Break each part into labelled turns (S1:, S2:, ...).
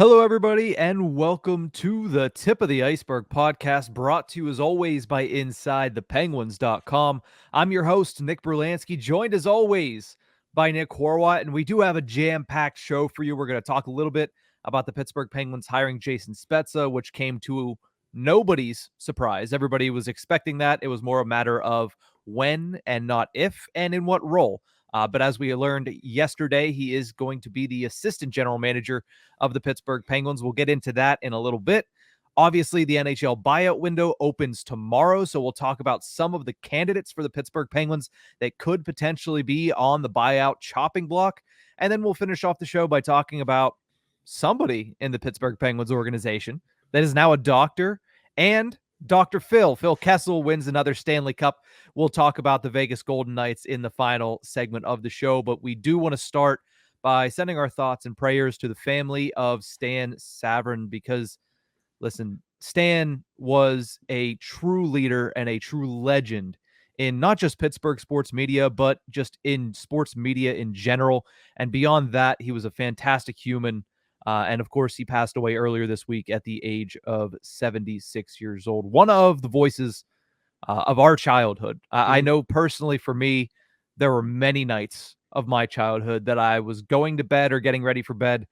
S1: Hello, everybody, and welcome to the Tip of the Ice-Burgh podcast, brought to you as always by InsideThePenguins.com. I'm your host, Nick Brlansky, joined as always by Nick Horwat, and we do have a jam-packed show for you. We're going to talk a little bit about the Pittsburgh Penguins hiring Jason Spezza, which came to nobody's surprise. Everybody was expecting that. It was more a matter of when and not if and in what role. But as we learned yesterday, he is going to be the assistant general manager of the Pittsburgh Penguins. We'll get into that in a little bit. Obviously, the NHL buyout window opens tomorrow, so we'll talk about some of the candidates for the Pittsburgh Penguins that could potentially be on the buyout chopping block. And then we'll finish off the show by talking about somebody in the Pittsburgh Penguins organization that is now a doctor, and Dr. Phil Kessel wins another Stanley Cup. We'll talk about the Vegas Golden Knights in the final segment of the show, but we do want to start by sending our thoughts and prayers to the family of Stan Savran, because, listen, Stan was a true leader and a true legend in not just Pittsburgh sports media, but just in sports media in general. And beyond that, he was a fantastic human. And of course, he passed away earlier this week at the age of 76 years old. One of the voices of our childhood. I know personally for me, there were many nights of my childhood that I was going to bed or getting ready for bed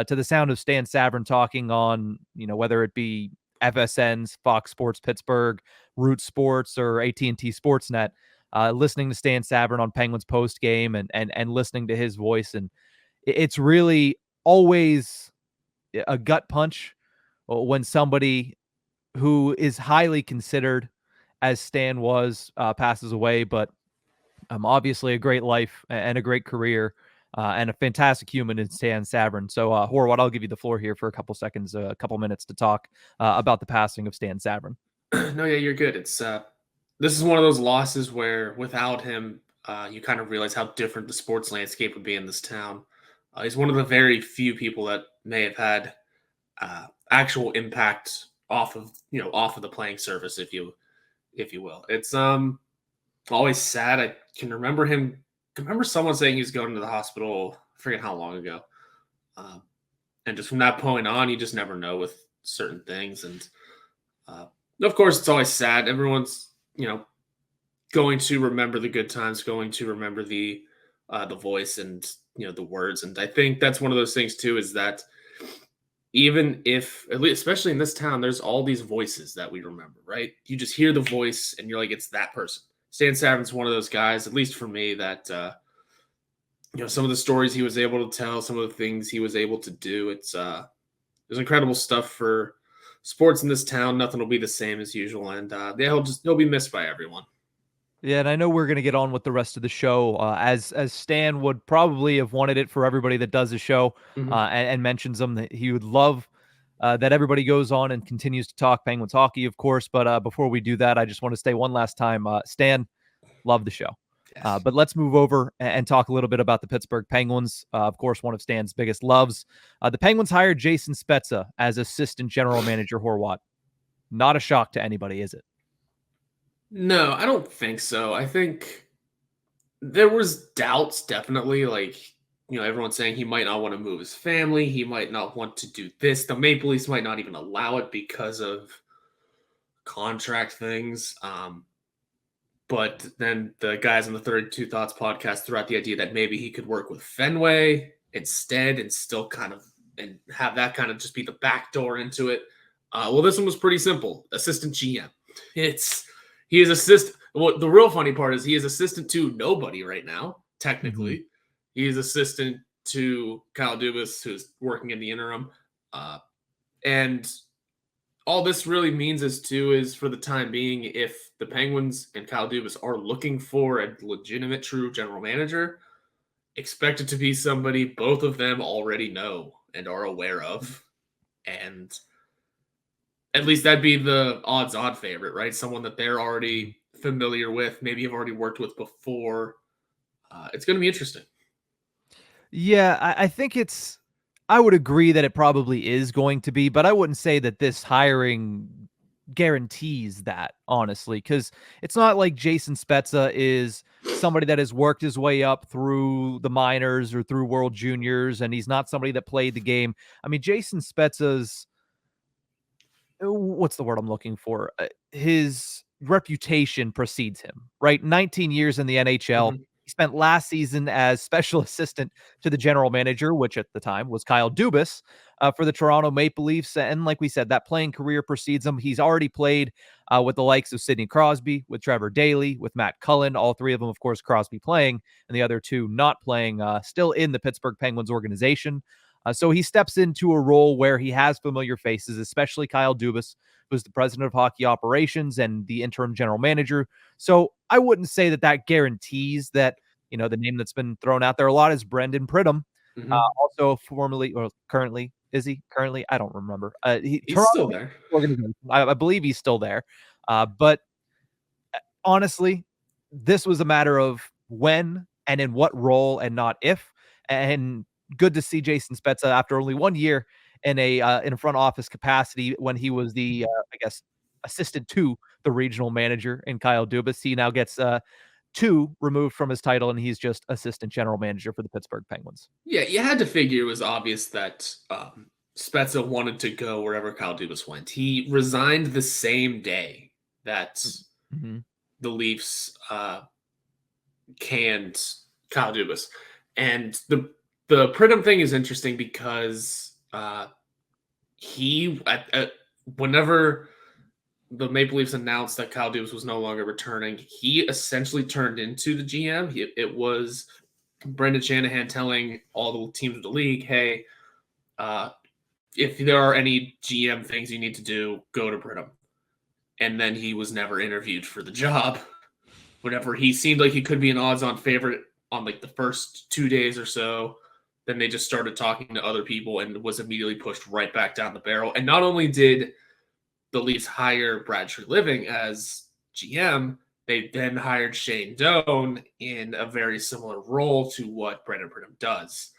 S1: to the sound of Stan Savran talking on, whether it be FSN's Fox Sports Pittsburgh, Root Sports, or AT&T Sportsnet, listening to Stan Savran on Penguins post game and listening to his voice. And it's really always a gut punch when somebody who is highly considered, as Stan was, passes away. But obviously a great life and a great career and a fantastic human in Stan Savran. So, Horwat, I'll give you the floor here for a couple seconds, a couple minutes to talk about the passing of Stan Savran.
S2: No, yeah, you're good. It's this is one of those losses where without him, you kind of realize how different the sports landscape would be in this town. He's one of the very few people that may have had actual impact off of the playing surface, if you will. It's always sad. I can remember someone saying he's going to the hospital. I forget how long ago. And just from that point on, you just never know with certain things. And of course, it's always sad. Everyone's going to remember the good times, going to remember the voice and the words. And I think that's one of those things too, is that even if, at least, especially in this town, there's all these voices that we remember, right? You just hear the voice and you're like, it's that person. Stan Savran's one of those guys, at least for me, that some of the stories he was able to tell, some of the things he was able to do, it's incredible stuff for sports in this town. Nothing will be the same as usual, and he'll be missed by everyone.
S1: Yeah, and I know we're going to get on with the rest of the show, as Stan would probably have wanted it for everybody that does the show, and mentions them. That he would love that everybody goes on and continues to talk Penguins hockey, of course. But before we do that, I just want to say one last time, Stan, love the show. Yes. But let's move over and talk a little bit about the Pittsburgh Penguins. Of course, one of Stan's biggest loves. The Penguins hired Jason Spezza as assistant general manager. Horwat. Not a shock to anybody, is it?
S2: No, I don't think so. I think there was doubts, definitely. Like, everyone's saying he might not want to move his family. He might not want to do this. The Maple Leafs might not even allow it because of contract things. But then the guys on the 32 Thoughts podcast threw out the idea that maybe he could work with Fenway instead and still kind of and have that kind of just be the back door into it. Well, this one was pretty simple. Assistant GM. He is assistant. Well, the real funny part is he is assistant to nobody right now, technically. Mm-hmm. He is assistant to Kyle Dubas, who's working in the interim. And all this really means is for the time being, if the Penguins and Kyle Dubas are looking for a legitimate, true general manager, expect it to be somebody both of them already know and are aware of. And at least that'd be the odds-on favorite, right? Someone that they're already familiar with, maybe have already worked with before. It's going to be interesting.
S1: Yeah, I think I would agree that it probably is going to be, but I wouldn't say that this hiring guarantees that, honestly, because it's not like Jason Spezza is somebody that has worked his way up through the minors or through World Juniors, and he's not somebody that played the game. I mean, Jason Spezza's what's the word I'm looking for? His reputation precedes him, right? 19 years in the NHL.
S2: Mhm.
S1: He spent last season as special assistant to the general manager, which at the time was Kyle Dubas, for the Toronto Maple Leafs. And like we said, that playing career precedes him. He's already played with the likes of Sidney Crosby, with Trevor Daley, with Matt Cullen, all three of them, of course, Crosby playing, and the other two not playing, still in the Pittsburgh Penguins organization. So he steps into a role where he has familiar faces, especially Kyle Dubas, who's the president of hockey operations and the interim general manager. So I wouldn't say that that guarantees that, the name that's been thrown out there a lot is Brendan Pridham,
S2: Mhm.
S1: also formerly or currently. Is he currently? I don't remember.
S2: He's
S1: Toronto
S2: still there.
S1: organization. I believe he's still there. But honestly, this was a matter of when and in what role and not if. And good to see Jason Spezza after only 1 year in a front office capacity when he was the I guess assistant to the regional manager in Kyle Dubas. He now gets 2 removed from his title, and he's just assistant general manager for the Pittsburgh Penguins.
S2: Yeah, you had to figure it was obvious that Spezza wanted to go wherever Kyle Dubas went. He resigned the same day that
S1: Mhm.
S2: the Leafs canned Kyle Dubas, and the Pridham thing is interesting because he whenever the Maple Leafs announced that Kyle Dubas was no longer returning, he essentially turned into the GM. It was Brendan Shanahan telling all the teams of the league, "Hey, if there are any GM things you need to do, go to Pridham." And then he was never interviewed for the job. Whenever he seemed like he could be an odds-on favorite on like the first 2 days or so, then they just started talking to other people and was immediately pushed right back down the barrel. And not only did the Leafs hire Brad Treliving as GM, they then hired Shane Doan in a very similar role to what Brendan Pridham does.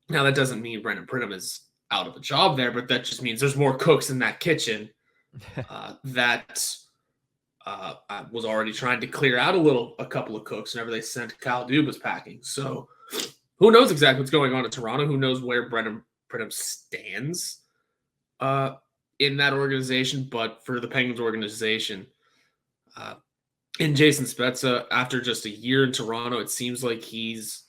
S2: Now, that doesn't mean Brendan Pridham is out of a job there, but that just means there's more cooks in that kitchen that I was already trying to clear out a couple of cooks whenever they sent Kyle Dubas packing. So who knows exactly what's going on in Toronto? Who knows where Brendan Pridham stands in that organization? But for the Penguins organization, in Jason Spezza, after just a year in Toronto, it seems like he's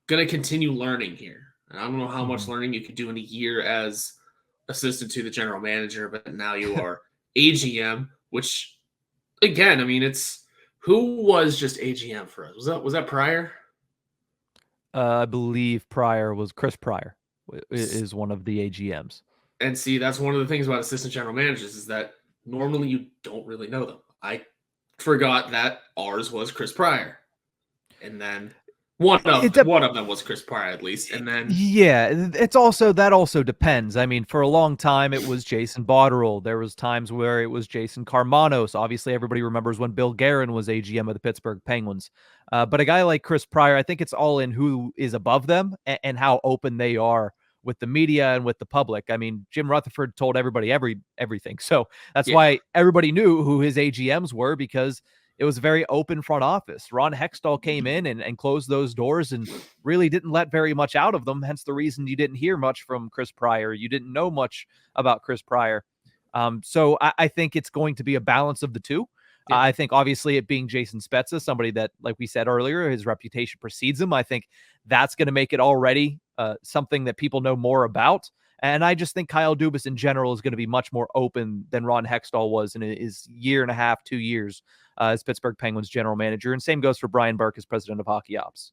S2: going to continue learning here. And I don't know how much
S1: Mhm.
S2: learning you could do in a year as assistant to the general manager, but now you are AGM, which again, I mean, it's who was just AGM for us? Was that Pryor?
S1: I believe Pryor was Chris Pryor is one of the AGMs.
S2: And see, that's one of the things about assistant general managers is that normally you don't really know them. I forgot that ours was Chris Pryor, and then one
S1: It
S2: of
S1: dep
S2: one of them was Chris Pryor at least, and then
S1: Yeah, it's also that also depends. I mean, for a long time it was Jason Botterill. There was times where it was Jason Carmanos. Obviously, everybody remembers when Bill Guerin was AGM of the Pittsburgh Penguins. But a guy like Chris Pryor, I think it's all in who is above them and how open they are with the media and with the public. I mean, Jim Rutherford told everybody everything. So that's
S2: yeah,
S1: why everybody knew who his AGMs were because it was a very open front office. Ron Hextall came in and closed those doors and really didn't let very much out of them. Hence the reason you didn't hear much from Chris Pryor. You didn't know much about Chris Pryor. So I think it's going to be a balance of the two.
S2: yeah,
S1: I think obviously it being Jason Spezza, somebody that, like we said earlier, his reputation precedes him. I think that's going to make it already something that people know more about. And I just think Kyle Dubas in general is going to be much more open than Ron Hextall was in his year and a half, 2 years as Pittsburgh Penguins general manager. And same goes for Brian Burke as president of hockey ops.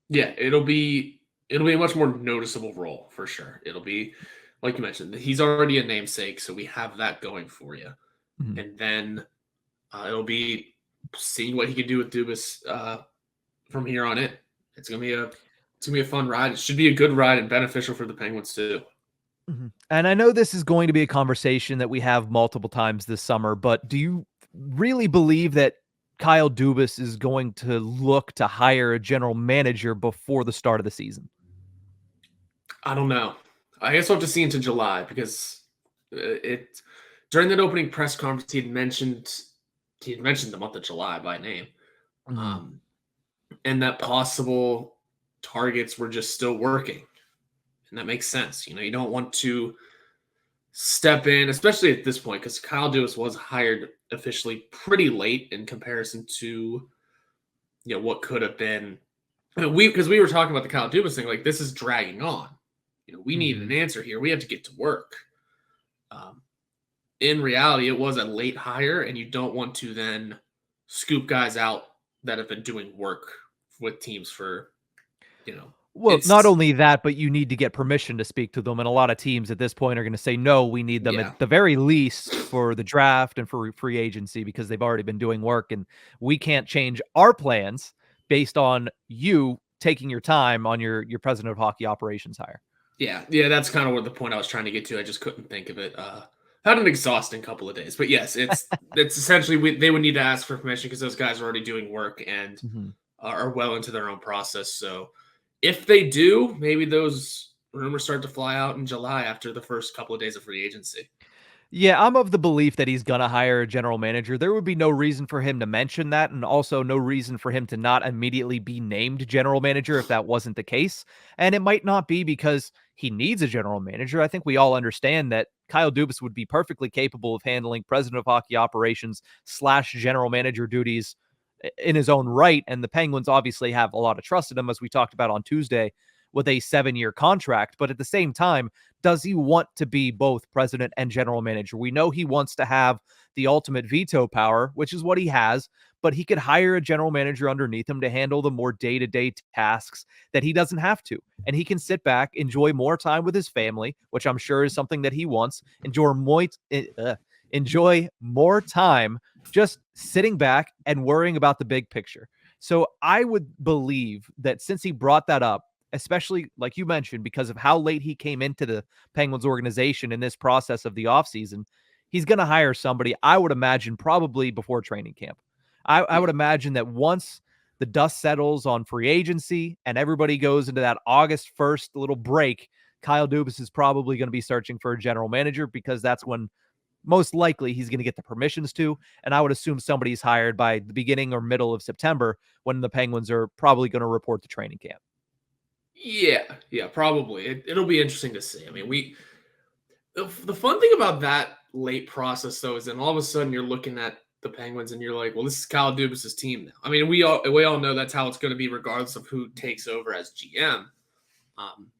S2: yeah. It'll be a much more noticeable role for sure. It'll be like you mentioned. He's already a namesake, so we have that going for you,
S1: Mhm.
S2: and then it'll be seeing what he can do with Dubas from here on in. It's gonna be a fun ride. It should be a good ride and beneficial for the Penguins too.
S1: Mhm. And I know this is going to be a conversation that we have multiple times this summer, but do you really believe that Kyle Dubas is going to look to hire a general manager before the start of the season?
S2: I don't know. I guess we'll have to see into July because it during that opening press conference he had mentioned the month of July by name.
S1: Mhm.
S2: And that possible targets were just still working. And that makes sense. You don't want to step in, especially at this point, because Kyle Dubas was hired officially pretty late in comparison to what could have been. Because we were talking about the Kyle Dubas thing, like this is dragging on. We need an
S1: Mhm.
S2: answer here. We have to get to work. Um, in reality, it was a late hire, and you don't want to then scoop guys out that have been doing work with teams for,
S1: Well, not
S2: it's
S1: only that, but you need to get permission to speak to them, and a lot of teams at this point are gonna say, "No, we need them
S2: yeah,
S1: at the very least for the draft and for free agency because they've already been doing work, and we can't change our plans based on you taking your time on your president of hockey operations hire."
S2: yeah. That's kind of what the point I was trying to get to. I just couldn't think of it. Had an exhausting couple of days, but yes, it's essentially they would need to ask for permission because those guys are already doing work and
S1: Mhm.
S2: are well into their own process. So if they do, maybe those rumors start to fly out in July after the first couple of days of free agency.
S1: Yeah, I'm of the belief that he's gonna hire a general manager. There would be no reason for him to mention that, and also no reason for him to not immediately be named general manager if that wasn't the case. And it might not be because he needs a general manager. I think we all understand that Kyle Dubas would be perfectly capable of handling president of hockey operations slash general manager duties in his own right. And the Penguins obviously have a lot of trust in him, as we talked about on Tuesday, with a 7-year contract. But at the same time, does he want to be both president and general manager? We know he wants to have the ultimate veto power, which is what he has, but he could hire a general manager underneath him to handle the more day-to-day tasks that he doesn't have to. And he can sit back, enjoy more time with his family, which I'm sure is something that he wants, enjoy more time just sitting back and worrying about the big picture. So I would believe that since he brought that up, especially like you mentioned, because of how late he came into the Penguins organization in this process of the offseason, he's going to hire somebody, I would imagine, probably before training camp. I would
S2: Yeah.
S1: imagine that once the dust settles on free agency and everybody goes into that August 1st little break, Kyle Dubas is probably going to be searching for a general manager because that's when most likely he's going to get the permissions to. And I would assume somebody's hired by the beginning or middle of September when the Penguins are probably going to report to training camp.
S2: Yeah, probably. It'll be interesting to see. I mean, the fun thing about that late process though is then all of a sudden you're looking at the Penguins and you're like, well, this is Kyle Dubas' team now. I mean, we all know that's how it's going to be regardless of who takes over as GM. Um,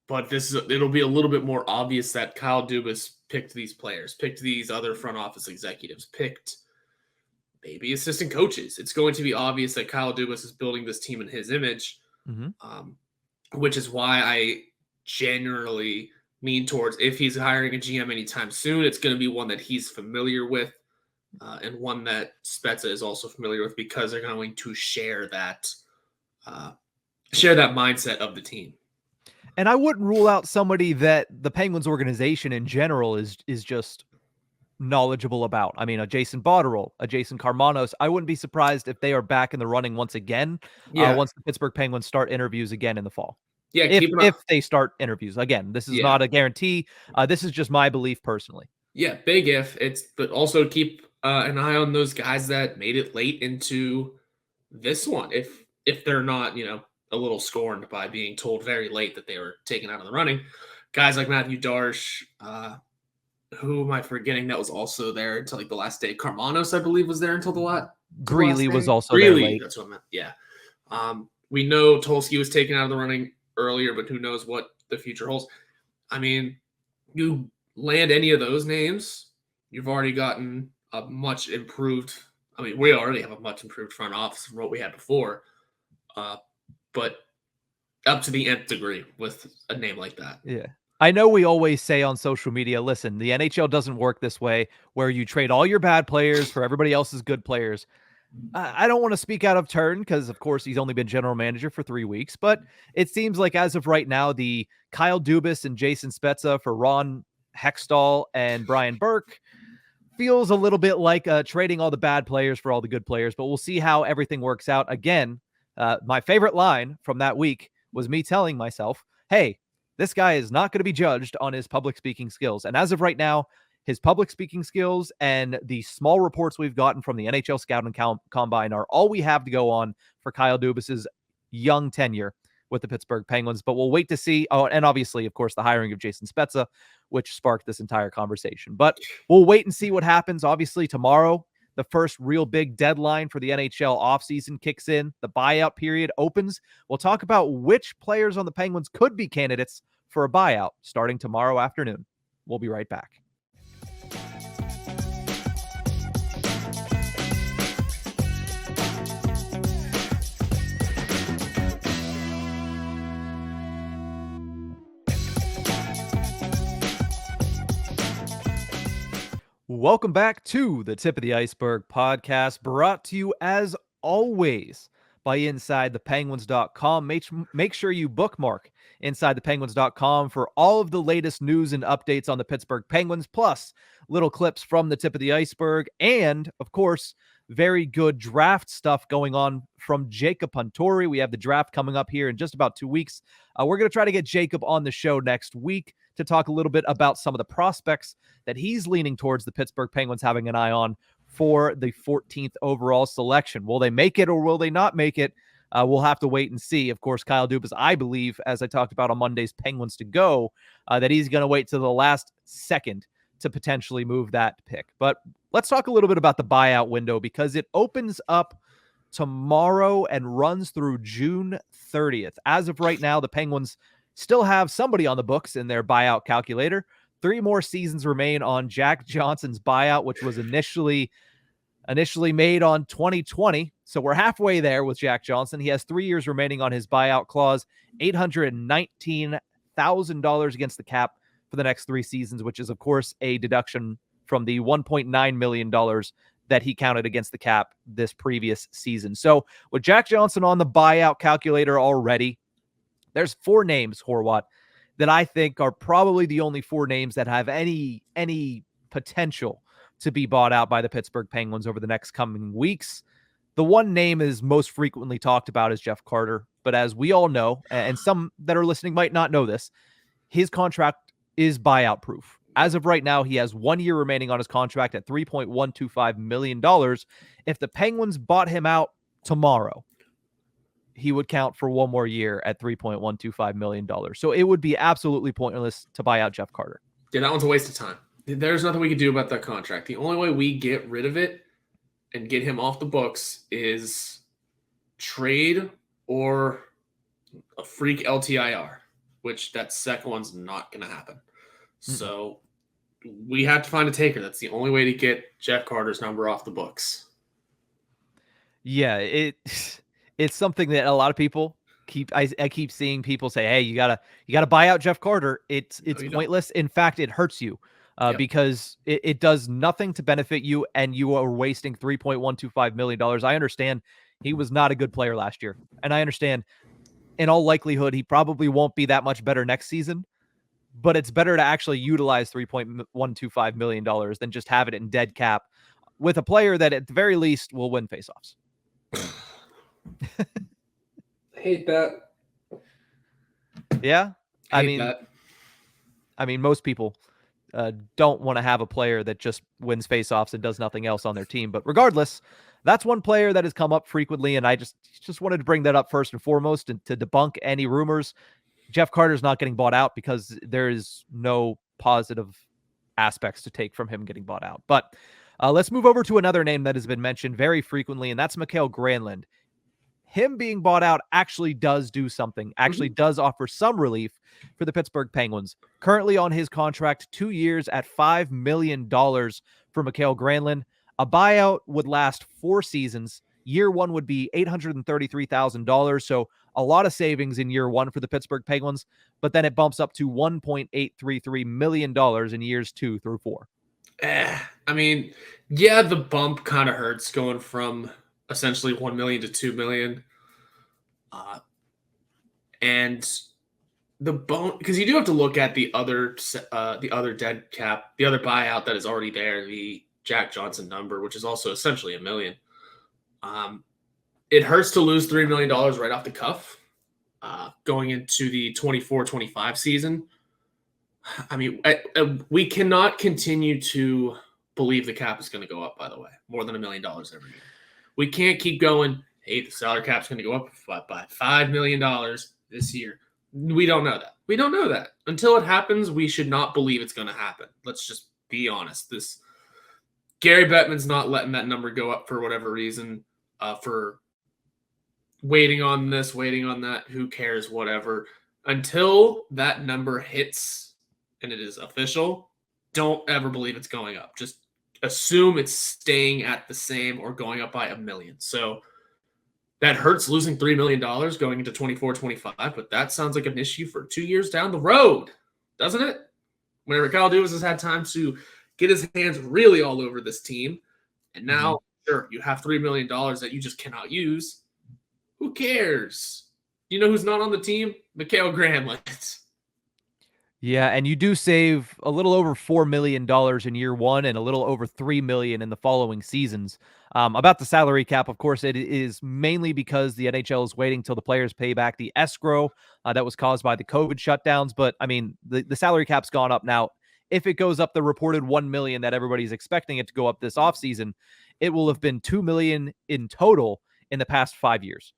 S2: but it'll be a little bit more obvious that Kyle Dubas picked these players, picked these other front office executives, picked maybe assistant coaches. It's going to be obvious that Kyle Dubas is building this team in his image.
S1: Mm-hmm.
S2: Um, which is why I generally lean towards if he's hiring a GM anytime soon, it's going to be one that he's familiar with and one that Spezza is also familiar with because they're going to uh, share that mindset of the team.
S1: And I wouldn't rule out somebody that the Penguins organization in general is just knowledgeable about. I mean, a Jason Botterill, a Jason Carmanos. I wouldn't be surprised if they are back in the running once again,
S2: Yeah,
S1: once the Pittsburgh Penguins start interviews again in the fall.
S2: yeah,
S1: If
S2: keep an eye.
S1: if they start interviews again, this is
S2: Yeah,
S1: not a guarantee. This is just my belief personally.
S2: yeah, big if but also keep an eye on those guys that made it late into this one. If they're not, a little scorned by being told very late that they were taken out of the running, guys like Matthew Darsh, who am I forgetting that was also there until like the last day? Carmanos, I believe, was there until the last
S1: Greeley was
S2: day.
S1: also there
S2: Really,
S1: late.
S2: that's what I meant. Yeah. We know Tulski was taken out of the running earlier, but who knows what the future holds. I mean, you land any of those names, you've already gotten a much improved. I mean, we already have a much improved front office from what we had before, but up to the nth degree with a name like that.
S1: Yeah. I know we always say on social media, listen, the NHL doesn't work this way where you trade all your bad players for everybody else's good players. I don't want to speak out of turn because, of course, he's only been general manager for 3 weeks, but it seems like as of right now, the Kyle Dubas and Jason Spezza for Ron Hextall and Brian Burke feels a little bit like trading all the bad players for all the good players, but we'll see how everything works out. Again, my favorite line from that week was me telling myself, hey, this guy is not going to be judged on his public speaking skills. And as of right now, his public speaking skills and the small reports we've gotten from the NHL scouting combine are all we have to go on for Kyle Dubas's young tenure with the Pittsburgh Penguins. But we'll wait to see. Oh, and obviously, of course, the hiring of Jason Spezza, which sparked this entire conversation. But we'll wait and see what happens. Obviously, tomorrow, the first real big deadline for the NHL offseason kicks in. The buyout period opens. We'll talk about which players on the Penguins could be candidates for a buyout starting tomorrow afternoon. We'll be right back. Welcome back to the Tip of the Ice-Burgh podcast, brought to you as always by InsideThePenguins.com. Make sure you bookmark InsideThePenguins.com for all of the latest news and updates on the Pittsburgh Penguins, plus little clips from the Tip of the Ice-Burgh, and, of course, very good draft stuff going on from Jacob Huntori. We have the draft coming up here in just about 2 weeks. We're going to try to get Jacob on the show next week to talk a little bit about some of the prospects that he's leaning towards the Pittsburgh Penguins having an eye on for the 14th overall selection. Will they make it or will they not make it? We'll have to wait and see. Of course, Kyle Dubas, I believe, as I talked about on Monday's Penguins to Go, that he's going to wait to the last second to potentially move that pick. But let's talk a little bit about the buyout window, because it opens up tomorrow and runs through June 30th. As of right now, the Penguins still have somebody on the books in their buyout calculator. 3 more seasons remain on Jack Johnson's buyout, which was initially made on 2020. So we're halfway there with Jack Johnson. He has 3 years remaining on his buyout clause, $819,000 against the cap for the next 3 seasons, which is, of course, a deduction from the $1.9 million that he counted against the cap this previous season. So with Jack Johnson on the buyout calculator already, there's 4 names, Horwat, that I think are probably the only 4 names that have any potential to be bought out by the Pittsburgh Penguins over the next coming weeks. The one name is most frequently talked about is Jeff Carter. But as we all know, and some that are listening might not know this, his contract is buyout proof. As of right now, he has 1 year remaining on his contract at $3.125 million. If the Penguins bought him out tomorrow, he would count for 1 more year at $3.125 million. So it would be absolutely pointless to buy out Jeff Carter.
S2: Yeah, that one's a waste of time. There's nothing we can do about that contract. The only way we get rid of it and get him off the books is trade or a freak LTIR, which that second one's not going to happen. Mm-hmm. So we have to find a taker. That's the only way to get Jeff Carter's number off the books.
S1: Yeah, it's something that a lot of people I keep seeing people say, hey, you gotta buy out Jeff Carter. It's pointless. In fact, it hurts you because it does nothing to benefit you, and you are wasting $3.125 million. I understand he was not a good player last year, and I understand in all likelihood he probably won't be that much better next season, but it's better to actually utilize $3.125 million than just have it in dead cap with a player that at the very least will win faceoffs.
S3: I hate that.
S1: Yeah, I mean, most people don't want to have a player that just wins faceoffs and does nothing else on their team. But regardless, that's one player that has come up frequently, and I just wanted to bring that up first and foremost and to debunk any rumors. Jeff Carter's not getting bought out because there is no positive aspects to take from him getting bought out. But let's move over to another name that has been mentioned very frequently, and that's Mikael Granlund. Him being bought out actually does do something, actually does offer some relief for the Pittsburgh Penguins. Currently on his contract, 2 years at $5 million for Mikael Granlund. A buyout would last 4 seasons. Year 1 would be $833,000. So a lot of savings in year 1 for the Pittsburgh Penguins, but then it bumps up to $1.833 million in years 2 through 4.
S2: I mean, yeah, the bump kind of hurts going from essentially 1 million to 2 million. And the bone, because you do have to look at the other dead cap, the other buyout that is already there, the Jack Johnson number, which is also essentially $1 million. It hurts to lose $3 million right off the cuff going into the 24-25 season. I mean, we cannot continue to believe the cap is going to go up, by the way, more than $1 million every year. We can't keep going, hey, the salary cap is going to go up by $5 million this year. We don't know that. We don't know that. Until it happens, we should not believe it's going to happen. Let's just be honest. Gary Bettman's not letting that number go up for whatever reason, for waiting on this, waiting on that, who cares, whatever. Until that number hits and it is official, don't ever believe it's going up. Just assume it's staying at the same or going up by $1 million. So that hurts losing $3 million going into 24-25, but that sounds like an issue for 2 years down the road, doesn't it? Whenever Kyle Dubas has had time to get his hands really all over this team, and now, sure, you have $3 million that you just cannot use. Who cares? You know who's not on the team? Mikael Granlund.
S1: Yeah, and you do save a little over $4 million in year one and a little over $3 million in the following seasons. About the salary cap, of course, it is mainly because the NHL is waiting till the players pay back the escrow that was caused by the COVID shutdowns. But, I mean, the salary cap's gone up now. If it goes up the reported $1 million that everybody's expecting it to go up this offseason, it will have been $2 million in total in the past 5 years.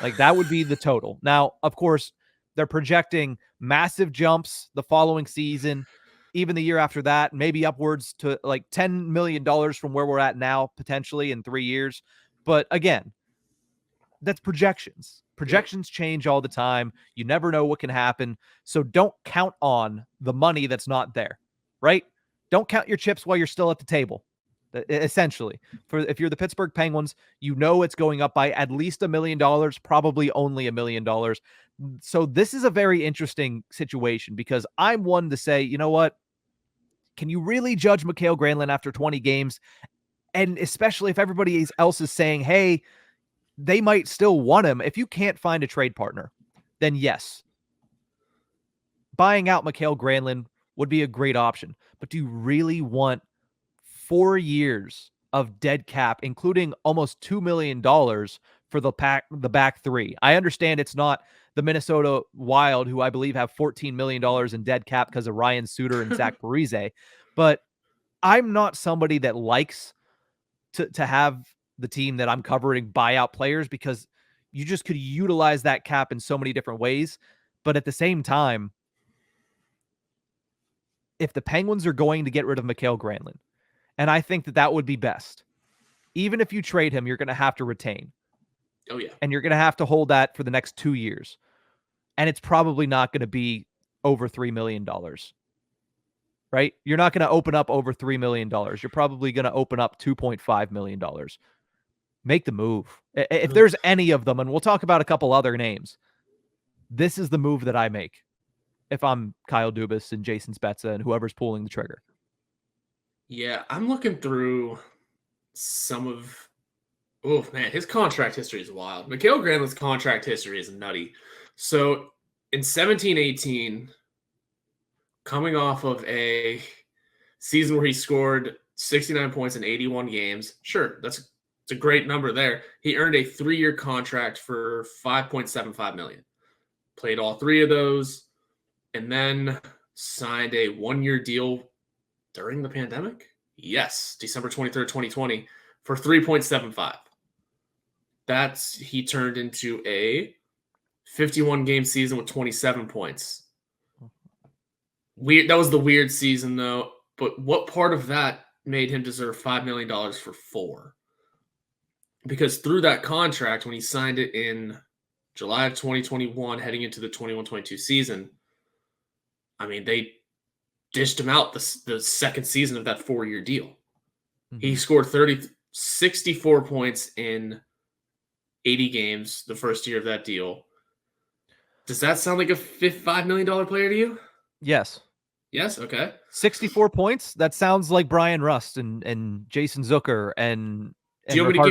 S1: Like, that would be the total. Now, of course, they're projecting massive jumps the following season, even the year after that, maybe upwards to like $10 million from where we're at now, potentially in 3 years. But again, that's projections. Projections change all the time. You never know what can happen. So don't count on the money that's not there, right? Don't count your chips while you're still at the table. Essentially, if you're the Pittsburgh Penguins, you know it's going up by at least $1 million, probably only $1 million. So this is a very interesting situation because I'm one to say, you know what? Can you really judge Mikael Granlund after 20 games? And especially if everybody else is saying, hey, they might still want him. If you can't find a trade partner, then yes, buying out Mikael Granlund would be a great option. But do you really want 4 years of dead cap, including almost $2 million for the back three? I understand it's not the Minnesota Wild, who I believe have $14 million in dead cap because of Ryan Suter and Zach Parise, but I'm not somebody that likes to have the team that I'm covering buy out players because you just could utilize that cap in so many different ways. But at the same time, if the Penguins are going to get rid of Mikael Granlund, and I think that would be best. Even if you trade him, you're going to have to retain.
S2: Oh, yeah.
S1: And you're going to have to hold that for the next 2 years. And it's probably not going to be over $3 million. Right? You're not going to open up over $3 million. You're probably going to open up $2.5 million. Make the move. If there's any of them, and we'll talk about a couple other names, this is the move that I make if I'm Kyle Dubas and Jason Spezza and whoever's pulling the trigger.
S2: Yeah, I'm looking through some of... Oh, man, his contract history is wild. Mikael Granlund's contract history is nutty. So, in 17-18, coming off of a season where he scored 69 points in 81 games, sure, it's a great number there. He earned a 3-year contract for $5.75 million. Played all 3 of those, and then signed a 1-year deal during the pandemic? Yes, December 23rd, 2020, for $3.75. He turned into a 51-game season with 27 points. Weird. That was the weird season, though. But what part of that made him deserve $5 million for 4? Because through that contract, when he signed it in July of 2021, heading into the 21-22 season, I mean, they dished him out the second season of that 4-year deal. Mm-hmm. He scored 64 points in 80 games the first year of that deal. Does that sound like a $5 million player to you?
S1: Yes.
S2: Yes? Okay. 64
S1: points? That sounds like Brian Rust and Jason Zucker and
S2: do you want me to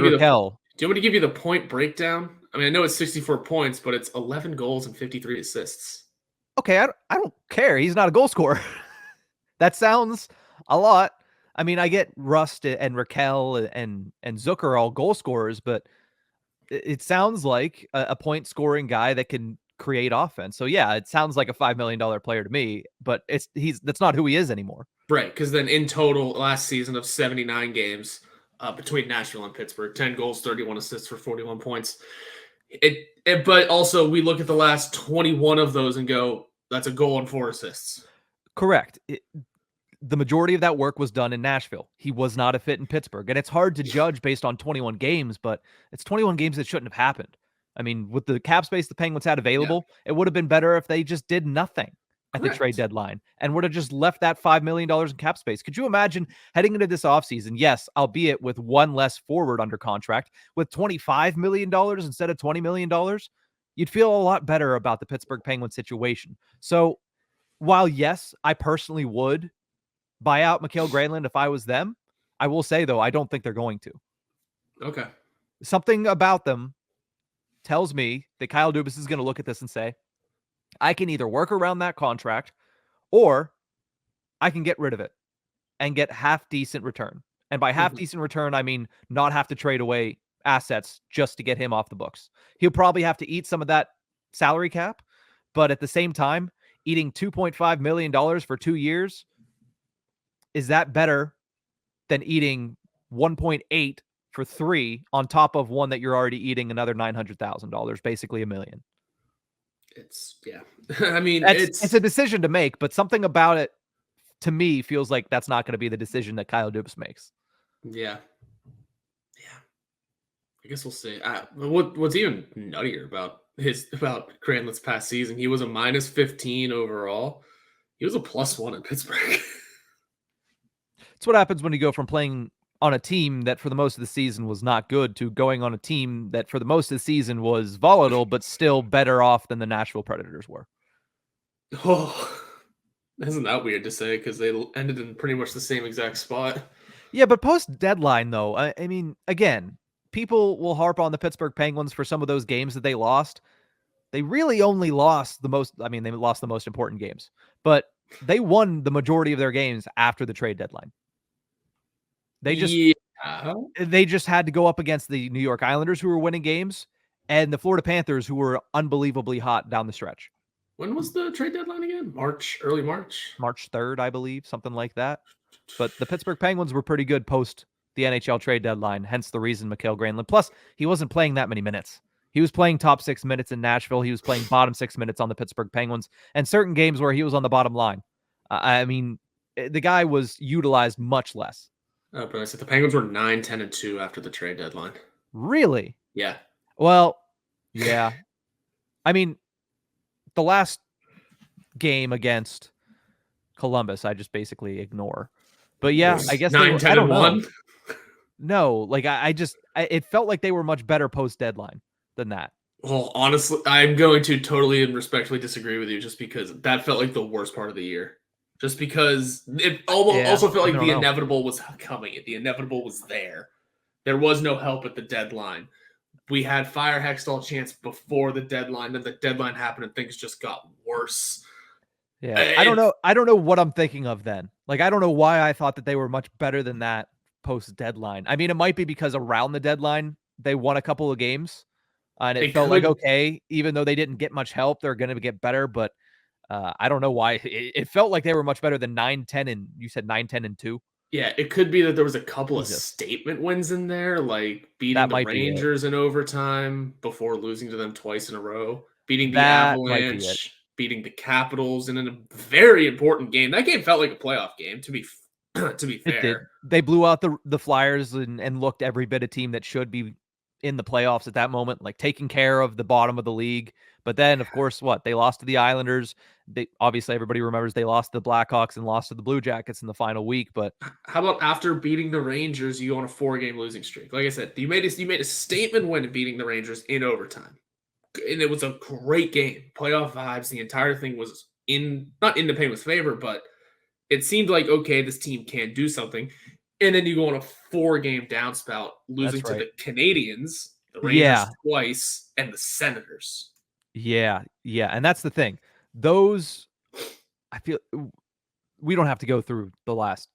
S2: give you the point breakdown? I mean, I know it's 64 points, but it's 11 goals and 53 assists.
S1: Okay, I don't care. He's not a goal scorer. That sounds a lot. I mean, I get Rust and Raquel and Zucker are all goal scorers, but it sounds like a point-scoring guy that can create offense. So yeah, it sounds like a $5 million player to me, but that's not who he is anymore.
S2: Right, because then in total, last season of 79 games between Nashville and Pittsburgh, 10 goals, 31 assists for 41 points. But also, we look at the last 21 of those and go, that's a goal and 4 assists.
S1: Correct. The majority of that work was done in Nashville. He was not a fit in Pittsburgh. And it's hard to judge based on 21 games, but it's 21 games that shouldn't have happened. I mean, with the cap space the Penguins had available, it would have been better if they just did nothing at the trade deadline and would have just left that $5 million in cap space. Could you imagine heading into this offseason? Yes, albeit with one less forward under contract, with $25 million instead of $20 million, you'd feel a lot better about the Pittsburgh Penguins situation. So while, yes, I personally would buy out Mikael Granlund if I was them, I will say, though, I don't think they're going to.
S2: Okay.
S1: Something about them tells me that Kyle Dubas is going to look at this and say, I can either work around that contract or I can get rid of it and get half-decent return. And by half-decent return, I mean not have to trade away assets just to get him off the books. He'll probably have to eat some of that salary cap, but at the same time, eating $2.5 million for 2 years, is that better than eating 1.8 for 3 on top of one that you're already eating another $900,000, basically $1 million?
S2: I mean,
S1: it's a decision to make, but something about it to me feels like that's not going to be the decision that Kyle Dubas makes.
S2: Yeah. I guess we'll see. What's even nuttier about Granlund's past season? He was a minus 15 overall. He was a +1 in Pittsburgh.
S1: It's what happens when you go from playing on a team that for the most of the season was not good to going on a team that for the most of the season was volatile, but still better off than the Nashville Predators were.
S2: Oh, isn't that weird to say? Because they ended in pretty much the same exact spot.
S1: Yeah, but post-deadline, though, I mean, again, people will harp on the Pittsburgh Penguins for some of those games that they lost. They really only lost they lost the most important games, but they won the majority of their games after the trade deadline. They just had to go up against the New York Islanders, who were winning games, and the Florida Panthers, who were unbelievably hot down the stretch.
S2: When was the trade deadline again? Early March?
S1: March 3rd, I believe, something like that. But the Pittsburgh Penguins were pretty good post the NHL trade deadline, hence the reason Mikael Granlund. Plus, he wasn't playing that many minutes. He was playing top 6 minutes in Nashville. He was playing bottom 6 minutes on the Pittsburgh Penguins, and certain games where he was on the bottom line. I mean, the guy was utilized much less.
S2: Oh, but I said the Penguins were 9-10-2 after the trade deadline.
S1: Really?
S2: Yeah.
S1: Well, yeah. I mean, the last game against Columbus, I just basically ignore. But yeah, I guess
S2: 9-10-1.
S1: No, like it felt like they were much better post deadline than that.
S2: Well, honestly, I'm going to totally and respectfully disagree with you, just because that felt like the worst part of the year. Just because it also felt like the inevitable was coming. The inevitable was there. There was no help at the deadline. We had Fire Hextall chance before the deadline. Then the deadline happened and things just got worse.
S1: Yeah, I don't know what I'm thinking of then. Like, I don't know why I thought that they were much better than that post deadline. I mean, it might be because around the deadline they won a couple of games, and it felt like okay, even though they didn't get much help, they're going to get better. But I don't know why it felt like they were much better than 9-10 and you said 9-10-2.
S2: Yeah, it could be that there was a couple of statement wins in there, like beating the Rangers in overtime before losing to them twice in a row, beating the Avalanche, beating the Capitals in a very important game. That game felt like a playoff game, to be fair.
S1: It did. They blew out the Flyers and looked every bit a team that should be in the playoffs at that moment, like taking care of the bottom of the league. But then, of course, they lost to the Islanders. They obviously, everybody remembers they lost to the Blackhawks and lost to the Blue Jackets in the final week. But
S2: how about after beating the Rangers, you go on a 4-game losing streak? Like I said, you made a statement win beating the Rangers in overtime, and it was a great game. Playoff vibes. The entire thing was not in the Penguins' favor, but it seemed like okay, this team can do something. And then you go on a 4-game downspout, losing to the Canadiens, the Rangers twice, and the Senators.
S1: Yeah. And that's the thing. Those, I feel, we don't have to go through the last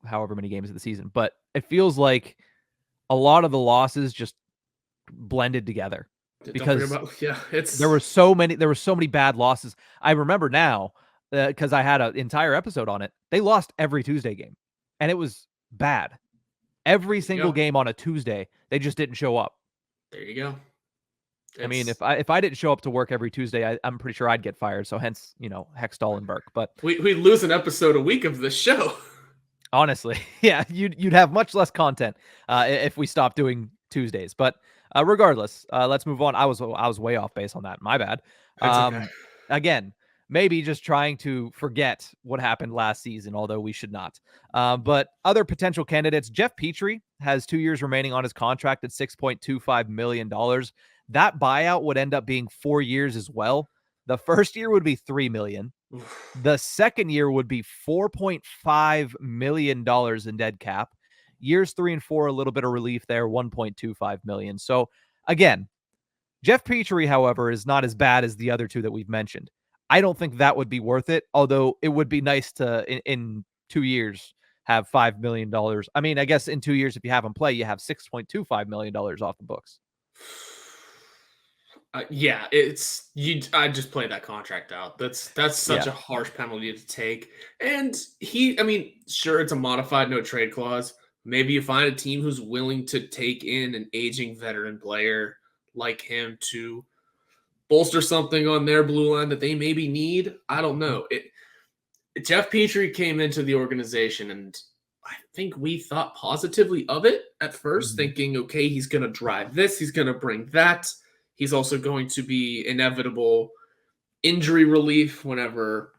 S1: however many games of the season, but it feels like a lot of the losses just blended together. because
S2: it's
S1: there were so many bad losses. I remember now because I had an entire episode on it. They lost every Tuesday game, and it was bad. Every single game on a Tuesday, they just didn't show up.
S2: There you go.
S1: I mean, if I didn't show up to work every Tuesday, I'm pretty sure I'd get fired. So hence, Hextall and Burke. But
S2: we lose an episode a week of this show.
S1: Honestly, yeah, you'd have much less content if we stopped doing Tuesdays. But regardless, let's move on. I was way off base on that. My bad.
S2: Okay.
S1: Again, maybe just trying to forget what happened last season, although we should not. But other potential candidates, Jeff Petrie has 2 years remaining on his contract at $6.25 million. That buyout would end up being 4 years as well. The first year would be $3 million. The second year would be $4.5 million in dead cap. Years 3 and 4, a little bit of relief there, $1.25 million. So again, Jeff Petrie, however, is not as bad as the other two that we've mentioned. I don't think that would be worth it, although it would be nice to, in 2 years, have $5 million. I mean, I guess in 2 years, if you have him play, you have $6.25 million off the books.
S2: Yeah, it's you. I just play that contract out. That's such a harsh penalty to take. And sure, it's a modified no trade clause. Maybe you find a team who's willing to take in an aging veteran player like him to bolster something on their blue line that they maybe need. I don't know. Jeff Petrie came into the organization, and I think we thought positively of it at first, thinking, okay, he's going to drive this, he's going to bring that. He's also going to be inevitable injury relief whenever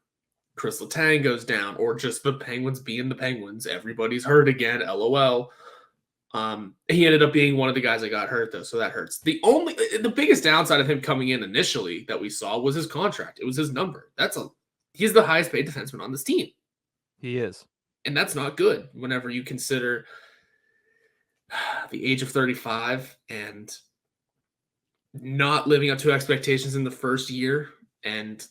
S2: Chris Letang goes down, or just the Penguins being the Penguins. Everybody's hurt again, LOL. He ended up being one of the guys that got hurt, though, so that hurts. The biggest downside of him coming in initially that we saw was his contract. It was his number. He's the highest paid defenseman on this team.
S1: He is.
S2: And that's not good whenever you consider the age of 35 and not living up to expectations in the first year, and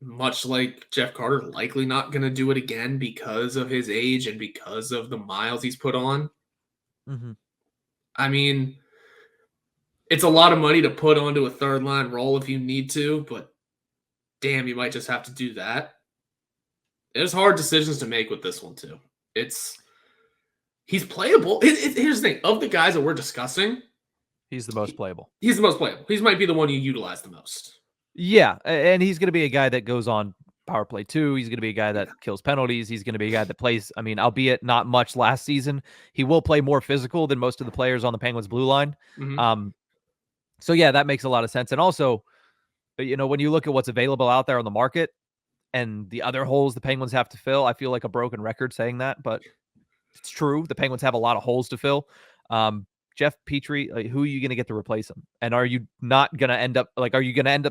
S2: much like Jeff Carter, likely not going to do it again because of his age and because of the miles he's put on. I mean, it's a lot of money to put onto a third line role if you need to, but damn, you might just have to do that. There's hard decisions to make with this one too. He's playable. Here's the thing. Of the guys that we're discussing,
S1: he's the most playable.
S2: He's the most playable. He might be the one you utilize the most.
S1: Yeah, and he's going to be a guy that goes on power play too. He's going to be a guy that kills penalties. He's going to be a guy that plays, albeit not much last season, he will play more physical than most of the players on the Penguins blue line. So yeah, that makes a lot of sense. And also, when you look at what's available out there on the market and the other holes the Penguins have to fill, I feel like a broken record saying that, but it's true. The Penguins have a lot of holes to fill. Jeff Petrie, who are you going to get to replace him? And are you not going to end up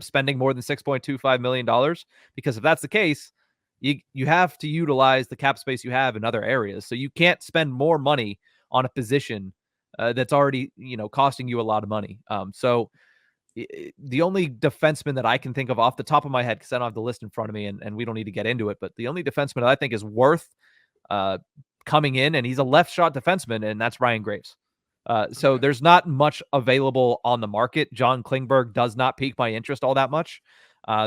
S1: spending more than $6.25 million? Because if that's the case, you have to utilize the cap space you have in other areas. So you can't spend more money on a position that's already, costing you a lot of money. So the only defenseman that I can think of off the top of my head, because I don't have the list in front of me and we don't need to get into it, but the only defenseman that I think is worth coming in, and he's a left shot defenseman, and that's Ryan Graves. So there's not much available on the market. John Klingberg does not pique my interest all that much.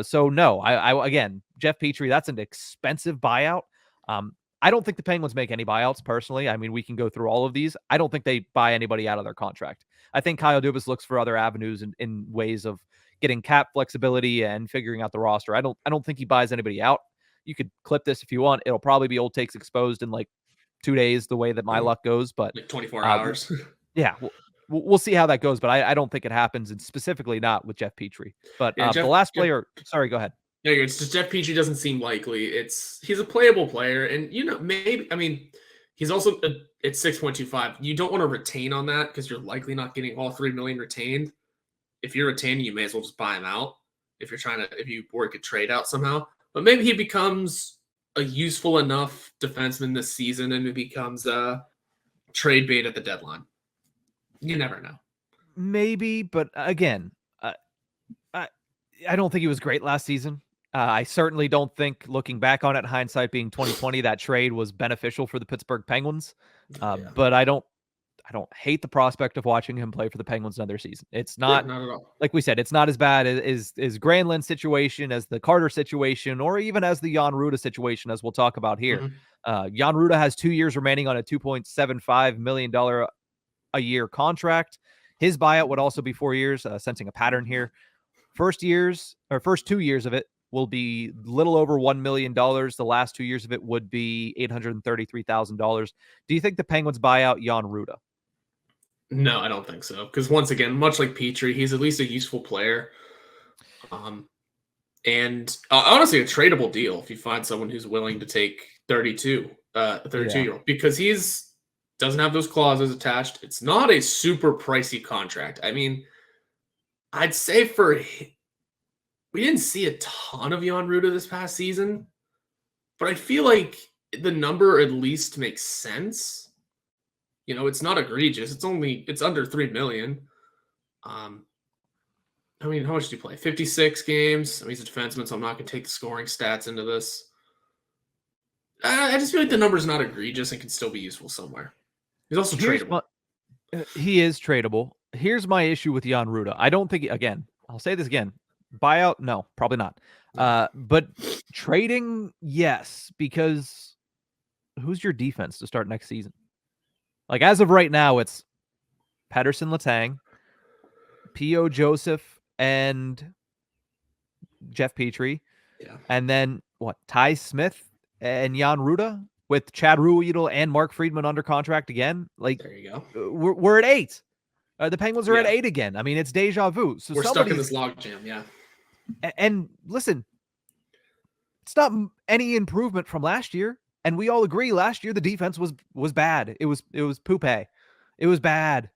S1: So no, again, Jeff Petrie, that's an expensive buyout. I don't think the Penguins make any buyouts personally. I mean, we can go through all of these. I don't think they buy anybody out of their contract. I think Kyle Dubas looks for other avenues in ways of getting cap flexibility and figuring out the roster. I don't think he buys anybody out. You could clip this if you want. It'll probably be old takes exposed in like 2 days, the way that my luck goes, but
S2: like 24 hours.
S1: Yeah, we'll see how that goes, but I don't think it happens, and specifically not with Jeff Petrie. But the last player, sorry, go ahead.
S2: Yeah, it's just Jeff Petrie doesn't seem likely. He's a playable player, and he's also at 6.25. You don't want to retain on that because you're likely not getting all $3 million retained. If you're retaining, you may as well just buy him out. If you work a trade out somehow, but maybe he becomes a useful enough defenseman this season, and it becomes a trade bait at the deadline. You never know.
S1: Maybe, but again, I don't think he was great last season. I certainly don't think, looking back on it, hindsight being 2020, that trade was beneficial for the Pittsburgh Penguins. But I don't I don't hate the prospect of watching him play for the Penguins another season. It's
S2: Yeah,
S1: not,
S2: not at all.
S1: like we said, it's not as bad as Granlund's situation, as the Carter situation, or even as the Jan Ruda situation, as we'll talk about here. Jan Ruda has 2 years remaining on a $2.75 million a year contract. His buyout would also be 4 years, sensing a pattern here. First 2 years of it will be little over $1 million. The last 2 years of it would be $833,000. Do you think the Penguins buy out Jan Ruda?
S2: No, I don't think so. Because once again, much like Petrie, he's at least a useful player. And honestly, a tradable deal if you find someone who's willing to take 32-year-old, because he's doesn't have those clauses attached. It's not a super pricey contract. I mean, I'd say we didn't see a ton of Jan Ruda this past season, but I feel like the number at least makes sense. You know, it's not egregious. It's under $3 million. I mean, how much did he play? 56 games. I mean, he's a defenseman, so I'm not going to take the scoring stats into this. I just feel like the number's not egregious and can still be useful somewhere. He's also tradable.
S1: He is tradable. Here's my issue with Jan Ruda. I don't think, again, I'll say this again. Buyout? No, probably not. But trading, yes, because who's your defense to start next season? Like, as of right now, it's Pettersson, Letang, P.O. Joseph, and Jeff Petrie.
S2: Yeah.
S1: And then, Ty Smith and Jan Ruda with Chad Ruhwedel and Mark Friedman under contract again? Like,
S2: there you go.
S1: We're at 8. The Penguins are at 8 again. I mean, it's deja vu. So
S2: we're stuck in this logjam, yeah.
S1: And listen, it's not any improvement from last year. And we all agree last year the defense was bad. It was poopay. It was bad.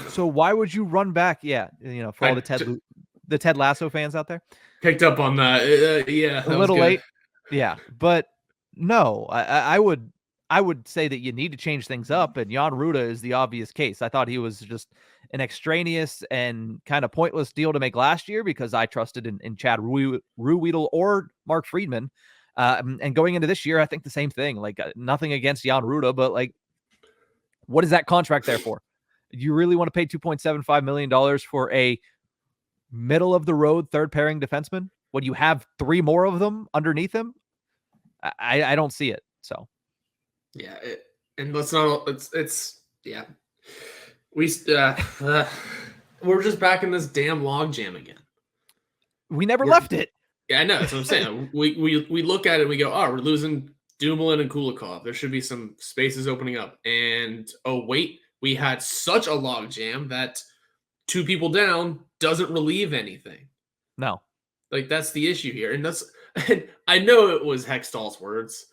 S1: So why would you run back? Yeah, for all the Ted Lasso fans out there.
S2: Picked up on that. Yeah,
S1: a little late. Yeah, but no, I would say that you need to change things up, and Jan Ruda is the obvious case. I thought he was just an extraneous and kind of pointless deal to make last year because I trusted in Chad Ruhwedel or Mark Friedman. And going into this year, I think the same thing. Like, nothing against Jan Ruda, but like, what is that contract there for? You really want to pay $2.75 million for a middle of the road third pairing defenseman when you have 3 more of them underneath him? I don't see it. So,
S2: yeah, and let's not. It's yeah. We're just back in this damn log jam again.
S1: We never left it.
S2: Yeah, I know. That's what I'm saying. we look at it and we go, we're losing Dumoulin and Kulikov. There should be some spaces opening up. And oh wait, we had such a log jam that 2 people down doesn't relieve anything.
S1: No.
S2: Like, that's the issue here. And I know it was Hextall's words,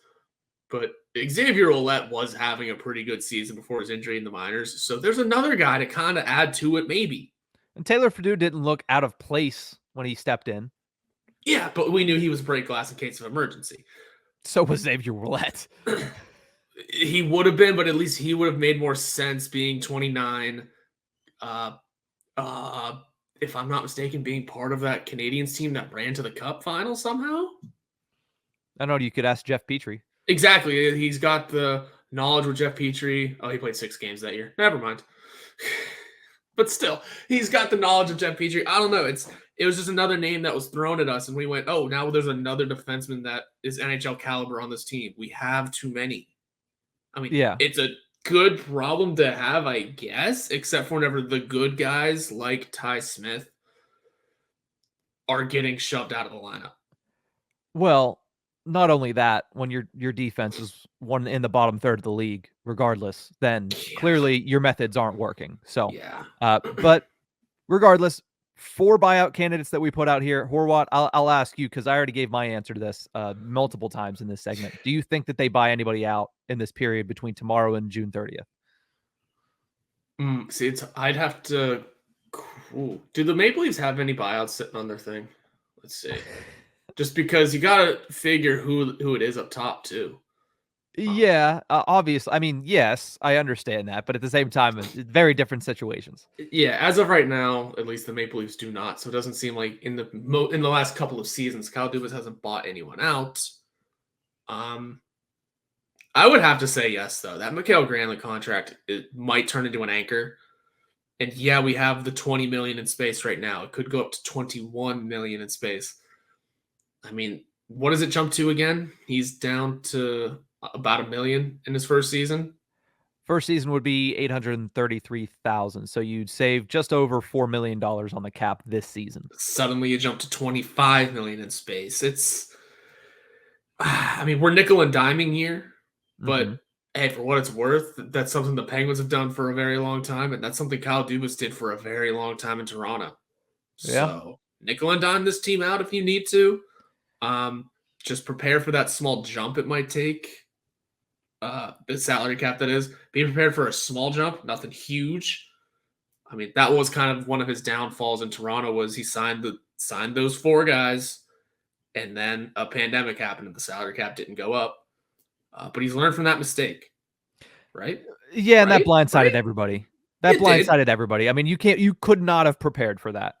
S2: but Xavier Ouellet was having a pretty good season before his injury in the minors. So there's another guy to kind of add to it, maybe.
S1: And Taylor Fedor didn't look out of place when he stepped in.
S2: Yeah, but we knew he was break glass in case of emergency.
S1: So was Xavier Ouellet.
S2: He would have been, but at least he would have made more sense being 29. If I'm not mistaken, being part of that Canadiens team that ran to the Cup final somehow.
S1: I don't know. You could ask Jeff Petrie.
S2: Exactly. He's got the knowledge with Jeff Petrie. Oh, he played 6 games that year. Never mind. But still, he's got the knowledge of Jeff Petrie. I don't know. It was just another name that was thrown at us, and we went, oh, now there's another defenseman that is NHL caliber on this team. We have too many. I mean, yeah, it's a good problem to have, I guess, except for whenever the good guys like Ty Smith are getting shoved out of the lineup.
S1: Well, not only that, when your defense is one in the bottom third of the league, regardless, then clearly your methods aren't working. So, but regardless, 4 buyout candidates that we put out here. Horwat, I'll ask you because I already gave my answer to this multiple times in this segment. Do you think that they buy anybody out in this period between tomorrow and June 30th?
S2: See, I'd have to. Ooh. Do the Maple Leafs have any buyouts sitting on their thing? Let's see. Just because you got to figure who it is up top, too.
S1: Yeah, obviously. I mean, yes, I understand that. But at the same time, it's very different situations.
S2: Yeah, as of right now, at least the Maple Leafs do not. So it doesn't seem like in the last couple of seasons, Kyle Dubas hasn't bought anyone out. I I would have to say yes, though. That Mikael Granlund contract, it might turn into an anchor. And yeah, we have the 20 million in space right now. It could go up to 21 million in space. I mean, what does it jump to again? He's down to about $1 million in his first season.
S1: First season would be 833,000. So you'd save just over $4 million on the cap this season.
S2: Suddenly you jump to 25 million in space. I mean, we're nickel and diming here, but hey, for what it's worth, that's something the Penguins have done for a very long time, and that's something Kyle Dubas did for a very long time in Toronto.
S1: Yeah.
S2: So nickel and dime this team out if you need to. Just prepare for that small jump it might take. The salary cap, that is. Be prepared for a small jump, nothing huge. I mean, that was kind of one of his downfalls in Toronto was he signed those 4 guys, and then a pandemic happened and the salary cap didn't go up. But he's learned from that mistake, right?
S1: Yeah, and that blindsided everybody. That blindsided
S2: did.
S1: everybody. I mean, you could not have prepared for that.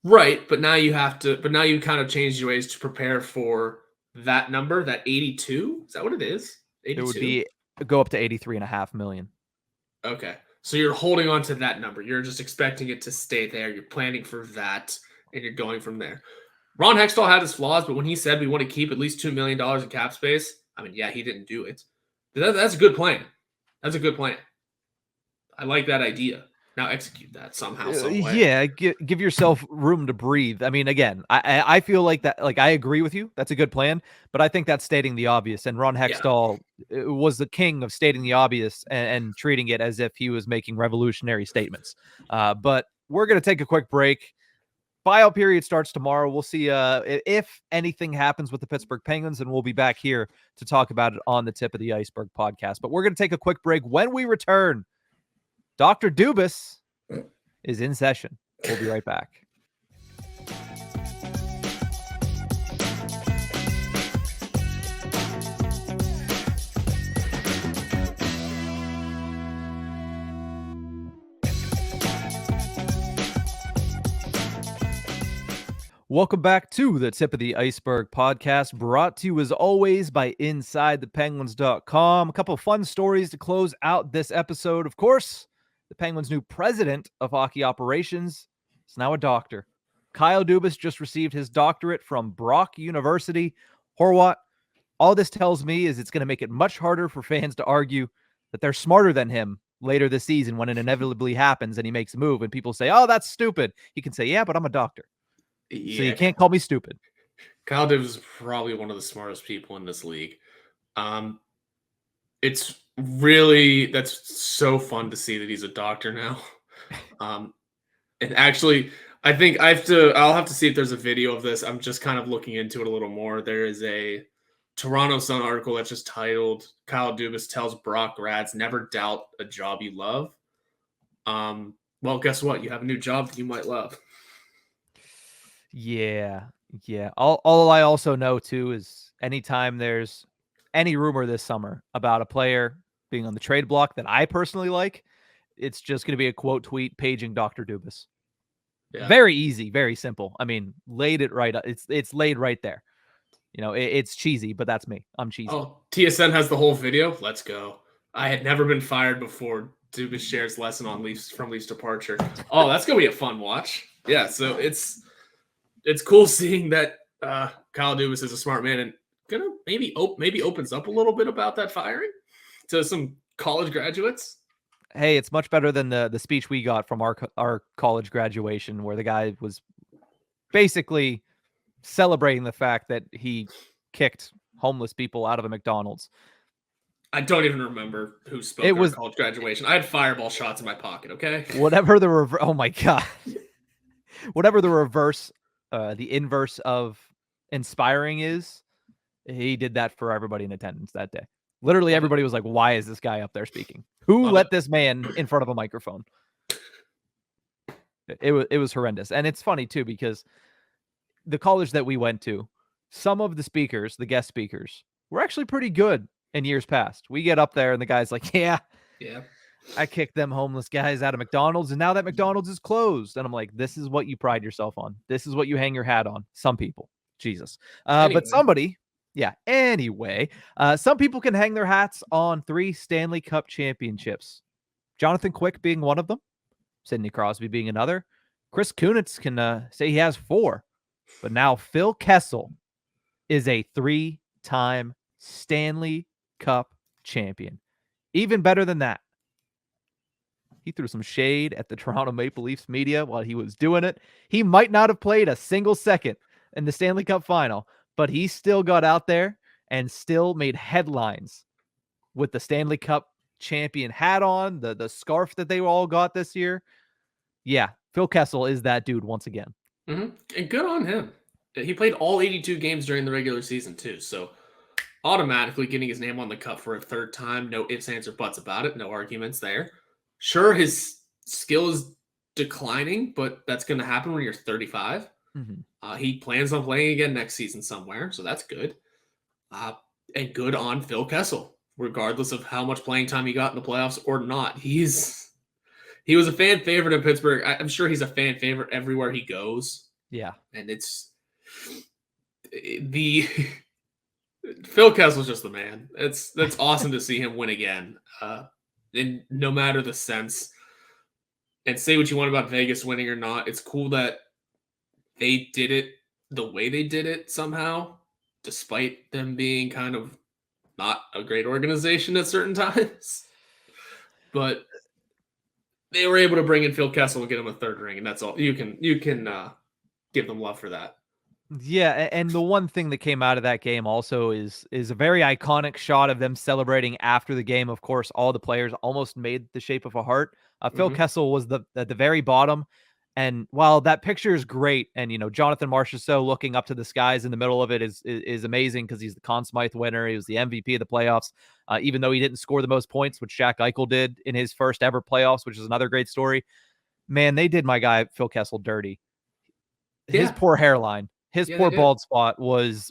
S2: Right, but now you have to. But now you kind of changed your ways to prepare for that number, that 82. Is that what it is? 82?
S1: It would go up to 83.5 million.
S2: Okay, so you're holding on to that number. You're just expecting it to stay there. You're planning for that, and you're going from there. Ron Hextall had his flaws, but when he said we want to keep at least $2 million in cap space, I mean, yeah, he didn't do it. But that's a good plan. That's a good plan. I like that idea. Now execute that somehow, some way.
S1: Yeah, give yourself room to breathe. I mean, again, I feel like that. Like I agree with you. That's a good plan, but I think that's stating the obvious. And Ron Hextall was the king of stating the obvious and treating it as if he was making revolutionary statements. But we're gonna take a quick break. Buyout period starts tomorrow. We'll see if anything happens with the Pittsburgh Penguins, and we'll be back here to talk about it on the Tip of the Ice-Burgh podcast. But we're going to take a quick break. When we return, Dr. Dubas is in session. We'll be right back. Welcome back to the Tip of the Ice-Burgh podcast, brought to you as always by InsideThePenguins.com. A couple of fun stories to close out this episode. Of course, the Penguins' new president of hockey operations is now a doctor. Kyle Dubas just received his doctorate from Brock University. Horwat, all this tells me is it's going to make it much harder for fans to argue that they're smarter than him later this season when it inevitably happens and he makes a move and people say, oh, that's stupid. He can say, yeah, but I'm a doctor.
S2: Yeah.
S1: So you can't call me stupid.
S2: Kyle Dubas is probably one of the smartest people in this league. It's really, that's so fun to see that he's a doctor now. And actually, I think I'll have to see if there's a video of this. I'm just kind of looking into it a little more. There is a Toronto Sun article that's just titled Kyle Dubas tells Brock grads never doubt a job you love. Well, guess what? You have a new job that you might love.
S1: Yeah. All I also know too is anytime there's any rumor this summer about a player being on the trade block that I personally like, it's just going to be a quote tweet paging Dr. Dubas. Yeah. Very easy, very simple. I mean, laid it right. It's laid right there. You know, it's cheesy, but that's me. I'm cheesy.
S2: Oh, TSN has the whole video. Let's go. I had never been fired before. Dubas shares lesson on Leafs departure. Oh, that's gonna be a fun watch. Yeah, so it's cool seeing that Kyle Dubas is a smart man and gonna maybe opens up a little bit about that firing to some college graduates.
S1: Hey, it's much better than the speech we got from our college graduation where the guy was basically celebrating the fact that he kicked homeless people out of a McDonald's.
S2: I don't even remember who spoke at college graduation. I had fireball shots in my pocket, okay?
S1: Whatever the oh my God. Whatever the reverse, the inverse of inspiring is, he did that for everybody in attendance that day. Literally everybody was like, why is this guy up there speaking? Who let this man in front of a microphone? It was horrendous. And it's funny too, because the college that we went to, some of the speakers, the guest speakers, were actually pretty good in years past. We get up there and the guy's like, yeah, I kicked them homeless guys out of McDonald's and now that McDonald's is closed. And I'm like, this is what you pride yourself on. This is what you hang your hat on. Some people, Jesus. Anyway. But somebody Yeah. Anyway, some people can hang their hats on 3 Stanley Cup championships. Jonathan Quick being one of them, Sidney Crosby being another. Chris Kunitz can say he has 4, but now Phil Kessel is a 3-time Stanley Cup champion. Even better than that, he threw some shade at the Toronto Maple Leafs media while he was doing it. He might not have played a single second in the Stanley Cup final, but he still got out there and still made headlines with the Stanley Cup champion hat on, the scarf that they all got this year. Yeah, Phil Kessel is that dude once again.
S2: Mm-hmm. And good on him. He played all 82 games during the regular season, too. So automatically getting his name on the cup for a 3rd time. No ifs, ands, or buts about it. No arguments there. Sure, his skill is declining, but that's going to happen when you're 35.
S1: Mm-hmm.
S2: He plans on playing again next season somewhere, so that's good. And good on Phil Kessel, regardless of how much playing time he got in the playoffs or not. He was a fan favorite in Pittsburgh. I'm sure he's a fan favorite everywhere he goes.
S1: Yeah.
S2: And it's the Phil Kessel's just the man. That's awesome to see him win again. And no matter the sense, and say what you want about Vegas winning or not, it's cool that they did it the way they did it somehow, despite them being kind of not a great organization at certain times. But they were able to bring in Phil Kessel and get him a 3rd ring, and that's all. You can give them love for that.
S1: Yeah, and the one thing that came out of that game also is a very iconic shot of them celebrating after the game. Of course, all the players almost made the shape of a heart. Phil Kessel was at the very bottom, and while that picture is great, and Jonathan Marchessault looking up to the skies in the middle of it is amazing because he's the Conn Smythe winner. He was the MVP of the playoffs, even though he didn't score the most points, which Jack Eichel did in his first ever playoffs, which is another great story. Man, they did my guy Phil Kessel dirty. His poor hairline. His poor bald spot was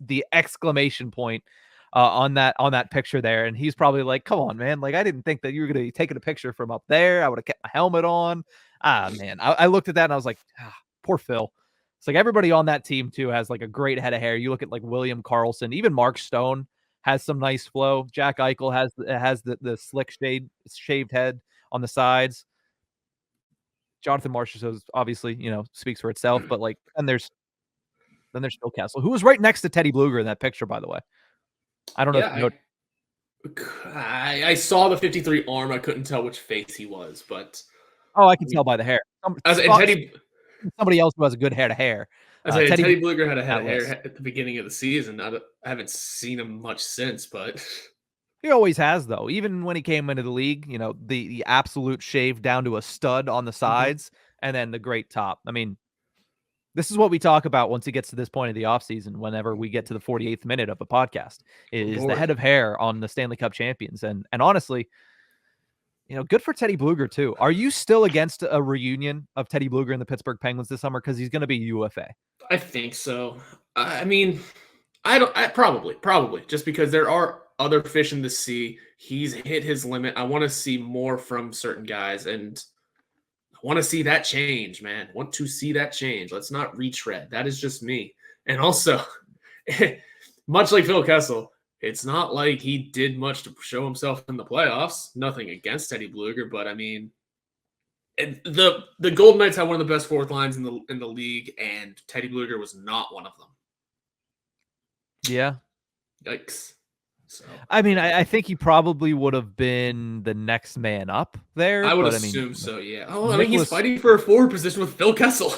S1: the exclamation point on that picture there. And he's probably like, come on, man. Like, I didn't think that you were going to be taking a picture from up there. I would have kept my helmet on. Man. I looked at that and I was like, poor Phil. It's like everybody on that team too has like a great head of hair. You look at like William Karlsson, even Mark Stone has some nice flow. Jack Eichel has the slick shaved head on the sides. Jonathan Marchessault obviously, speaks for itself, but like, and there's Phil Kessel, who was right next to Teddy Bluger in that picture, by the way. I don't know if you know.
S2: I saw the 53 arm. I couldn't tell which face he was, but
S1: I can tell by the hair. Somebody else who has a good head of hair.
S2: Teddy Bluger had a head of hair at the beginning of the season. I haven't seen him much since, but
S1: he always has, though. Even when he came into the league, the absolute shave down to a stud on the sides, and then the great top. I mean, this is what we talk about once it gets to this point of the offseason, whenever we get to the 48th minute of a podcast, is the head of hair on the Stanley Cup champions. And honestly, good for Teddy Bluger, too. Are you still against a reunion of Teddy Bluger and the Pittsburgh Penguins this summer? Because he's going to be UFA.
S2: I think so. I mean, probably, just because there are other fish in the sea. He's hit his limit. I want to see more from certain guys, and I want to see that change, man. Want to see that change. Let's not retread. That is just me. And also, much like Phil Kessel, it's not like he did much to show himself in the playoffs. Nothing against Teddy Bluger, but I mean, the Golden Knights have one of the best 4th lines in the league, and Teddy Bluger was not one of them.
S1: Yeah.
S2: Yikes. So
S1: I mean, I think he probably would have been the next man up there.
S2: I would assume so, yeah. I mean, he's fighting for a forward position with Phil Kessel.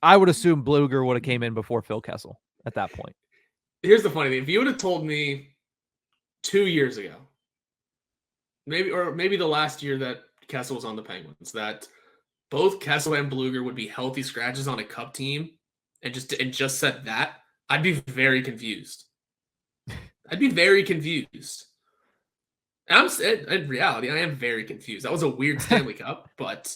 S1: I would assume Bluger would have came in before Phil Kessel at that point.
S2: Here's the funny thing. If you would have told me 2 years ago, maybe the last year that Kessel was on the Penguins, that both Kessel and Bluger would be healthy scratches on a Cup team, and just said that, I'd be very confused. I'd be very confused. In reality, I am very confused. That was a weird Stanley Cup, but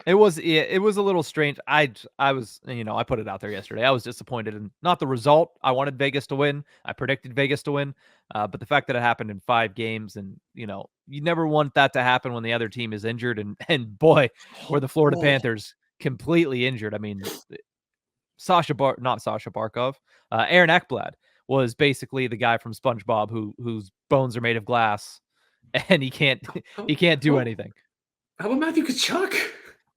S1: it was a little strange. I was, I put it out there yesterday. I was disappointed in not the result. I wanted Vegas to win. I predicted Vegas to win. But the fact that it happened in 5 games, and you never want that to happen when the other team is injured. And boy, were the Florida Panthers completely injured. I mean, not Sasha Barkov, Aaron Ekblad was basically the guy from SpongeBob whose bones are made of glass, and he can't do anything.
S2: How about Matthew Tkachuk?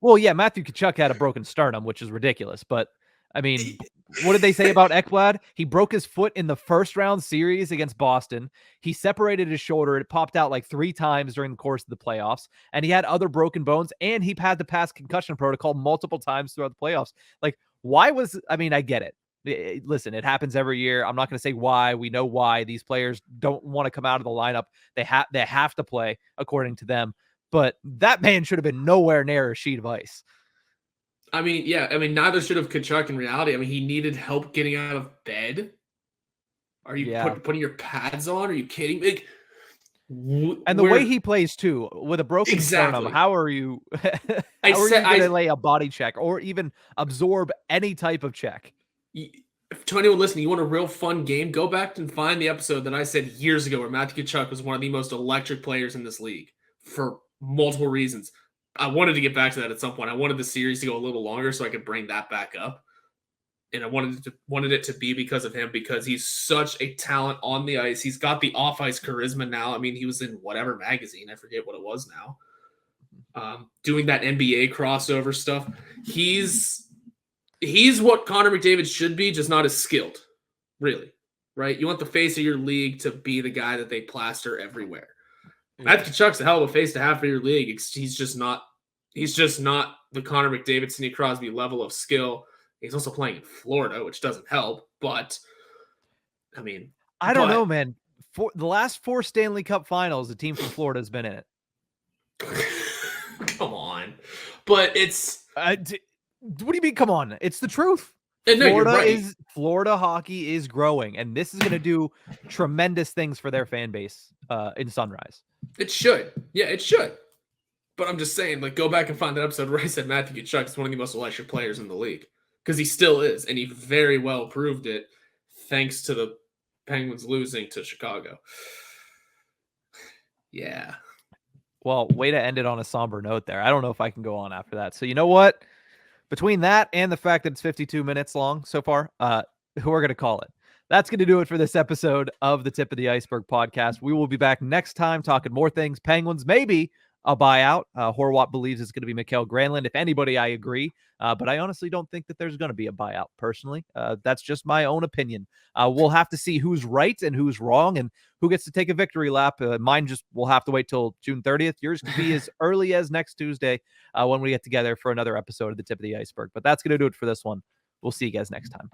S1: Well, yeah, Matthew Tkachuk had a broken sternum, which is ridiculous. But I mean, what did they say about Ekblad? He broke his foot in the first round series against Boston. He separated his shoulder. It popped out like 3 times during the course of the playoffs. And he had other broken bones, and he had to pass concussion protocol multiple times throughout the playoffs. Like, I get it. Listen, it happens every year. I'm not going to say why. We know why these players don't want to come out of the lineup. They have to play according to them. But that man should have been nowhere near a sheet of ice.
S2: I mean, yeah. I mean, neither should have Tkachuk in reality. I mean, he needed help getting out of bed. Are you putting your pads on? Are you kidding me?
S1: And the way he plays, too, with a broken sternum, how are you going to lay a body check or even absorb any type of check?
S2: To anyone listening, you want a real fun game? Go back and find the episode that I said years ago where Matthew Tkachuk was one of the most electric players in this league for multiple reasons. I wanted to get back to that at some point. I wanted the series to go a little longer so I could bring that back up. And I wanted it to be because of him, because he's such a talent on the ice. He's got the off-ice charisma now. I mean, he was in whatever magazine. I forget what it was now. Doing that NBA crossover stuff. He's what Connor McDavid should be, just not as skilled, really, right? You want the face of your league to be the guy that they plaster everywhere. Matthew Tkachuk's a hell of a face to have for your league. He's just not the Connor McDavid, Sidney Crosby level of skill. He's also playing in Florida, which doesn't help. But I mean,
S1: I don't know, man. For the last 4 Stanley Cup Finals, the team from Florida has been in it.
S2: Come on, but it's
S1: what do you mean? Come on, it's the truth.
S2: No,
S1: Florida hockey is growing, and this is going to do tremendous things for their fan base in Sunrise.
S2: It should. Yeah, it should. But I'm just saying, like, go back and find that episode where I said Matthew Tkachuk is one of the most electric players in the league. Because he still is, and he very well proved it thanks to the Penguins losing to Chicago. Yeah.
S1: Well, way to end it on a somber note there. I don't know if I can go on after that. So you know what? Between that and the fact that it's 52 minutes long so far, we're going to call it. That's going to do it for this episode of the Tip of the Ice-Burgh podcast. We will be back next time talking more things. Penguins, maybe a buyout. Horwat believes it's going to be Mikael Granlund. If anybody, I agree. But I honestly don't think that there's going to be a buyout personally. That's just my own opinion. We'll have to see who's right and who's wrong and who gets to take a victory lap. Mine just will have to wait till June 30th. Yours could be as early as next Tuesday when we get together for another episode of the Tip of the Ice-Burgh. But that's going to do it for this one. We'll see you guys next time.